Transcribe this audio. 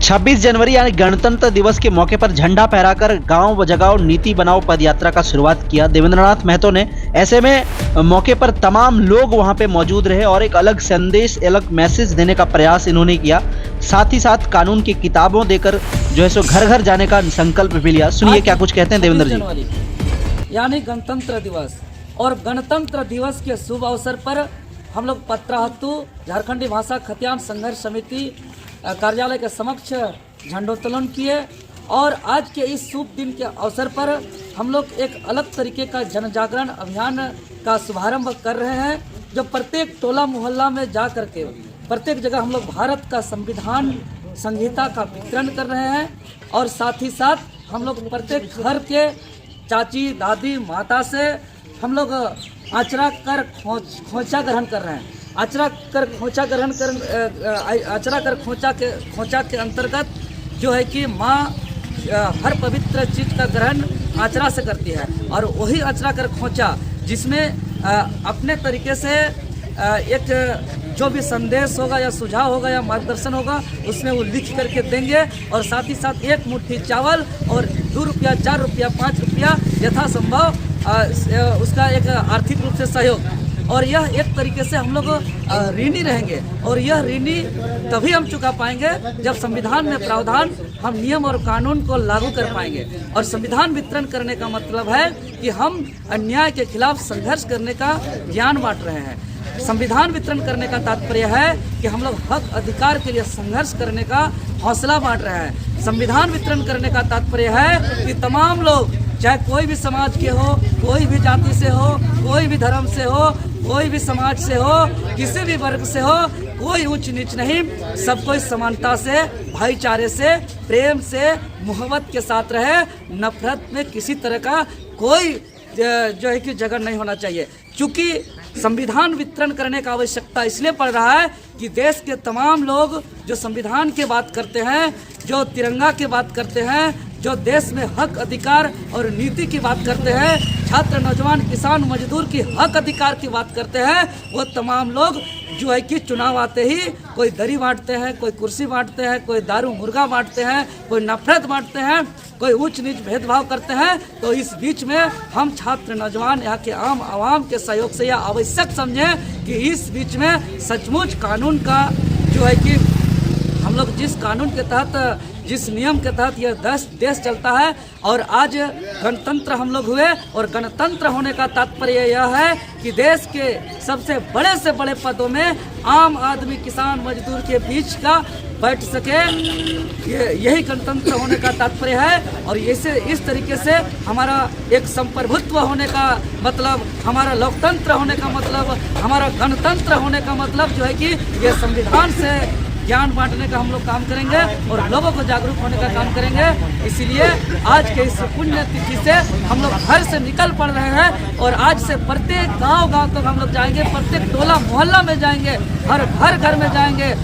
26 जनवरी यानी गणतंत्र दिवस के मौके पर झंडा फहराकर गांव जगाओ नीति बनाओ पदयात्रा का शुरुआत किया देवेंद्रनाथ महतो ने। ऐसे में मौके पर तमाम लोग वहां पे मौजूद रहे और एक अलग संदेश, अलग मैसेज देने का प्रयास इन्होंने किया। साथ ही साथ कानून की किताबों देकर जो है सो घर घर जाने का संकल्प भी लिया। सुनिए क्या कुछ कहते हैं देवेंद्र जी। यानी गणतंत्र दिवस और गणतंत्र दिवस के शुभ अवसर पर हम लोग पत्राहतु झारखंडी भाषा खतियान संघर्ष समिति कार्यालय के समक्ष झंडोत्तोलन किए और आज के इस शुभ दिन के अवसर पर हम लोग एक अलग तरीके का जन जागरण अभियान का शुभारंभ कर रहे हैं, जो प्रत्येक टोला मोहल्ला में जा करके प्रत्येक जगह हम लोग भारत का संविधान संहिता का वितरण कर रहे हैं और साथ ही साथ हम लोग प्रत्येक घर के चाची दादी माता से हम लोग आचरा कर खोंचा ग्रहण कर रहे हैं। आचरा कर खोंचा के अंतर्गत जो है कि माँ हर पवित्र चीज का ग्रहण आचरा से करती है और वही आचरा कर खोंचा जिसमें अपने तरीके से एक जो भी संदेश होगा या सुझाव होगा या मार्गदर्शन होगा उसमें वो लिख करके देंगे और साथ ही साथ एक मुट्ठी चावल और 2 रुपया 4 रुपया 5 रुपया यथासंभव उसका एक आर्थिक रूप से सहयोग। और यह एक तरीके से हम लोग ऋणी रहेंगे और यह ऋणी तभी हम चुका पाएंगे जब संविधान में प्रावधान हम नियम और कानून को लागू कर पाएंगे। और संविधान वितरण करने का मतलब है कि हम अन्याय के खिलाफ संघर्ष करने का ज्ञान बांट रहे हैं। संविधान वितरण करने का तात्पर्य है कि हम लोग हक अधिकार के लिए संघर्ष करने का हौसला बांट रहे हैं। संविधान वितरण करने का तात्पर्य है कि तमाम लोग, चाहे कोई भी समाज के हो, कोई भी जाति से हो, कोई भी धर्म से हो, कोई भी समाज से हो, किसी भी वर्ग से हो, कोई ऊंच नीच नहीं, सब कोई समानता से, भाईचारे से, प्रेम से, मोहब्बत के साथ रहे। नफरत में किसी तरह का कोई जो है कि जगह नहीं होना चाहिए। क्योंकि संविधान वितरण करने का आवश्यकता इसलिए पड़ रहा है कि देश के तमाम लोग जो संविधान की बात करते हैं, जो तिरंगा की बात करते हैं, जो देश में हक अधिकार और नीति की बात करते हैं, छात्र नौजवान किसान मजदूर की हक अधिकार की बात करते हैं, वो तमाम लोग जो है कि चुनाव आते ही कोई दरी बांटते हैं, कोई कुर्सी बांटते हैं, कोई दारू मुर्गा बांटते हैं, कोई नफरत बांटते हैं, कोई ऊंच नीच भेदभाव करते हैं। तो इस बीच में हम छात्र नौजवान यहाँ के आम आवाम के सहयोग से यह आवश्यक समझें कि इस बीच में सचमुच कानून का जो है कि हम लोग जिस कानून के तहत, जिस नियम के तहत यह देश चलता है और आज गणतंत्र हम लोग हुए और गणतंत्र होने का तात्पर्य यह है कि देश के सबसे बड़े से बड़े पदों में आम आदमी किसान मजदूर के बीच का बैठ सके, यही गणतंत्र होने का तात्पर्य है। और इस तरीके से हमारा एक संप्रभुत्व होने का मतलब, हमारा लोकतंत्र होने का मतलब, हमारा गणतंत्र होने का मतलब जो है कि ये संविधान से ज्ञान बांटने का हम लोग काम करेंगे और लोगों को जागरूक होने का काम करेंगे। इसीलिए आज के इस पुण्य तिथि से हम लोग घर से निकल पड़ रहे हैं और आज से प्रत्येक गांव तक हम लोग जाएंगे, प्रत्येक टोला मोहल्ला में जाएंगे, हर घर में जाएंगे।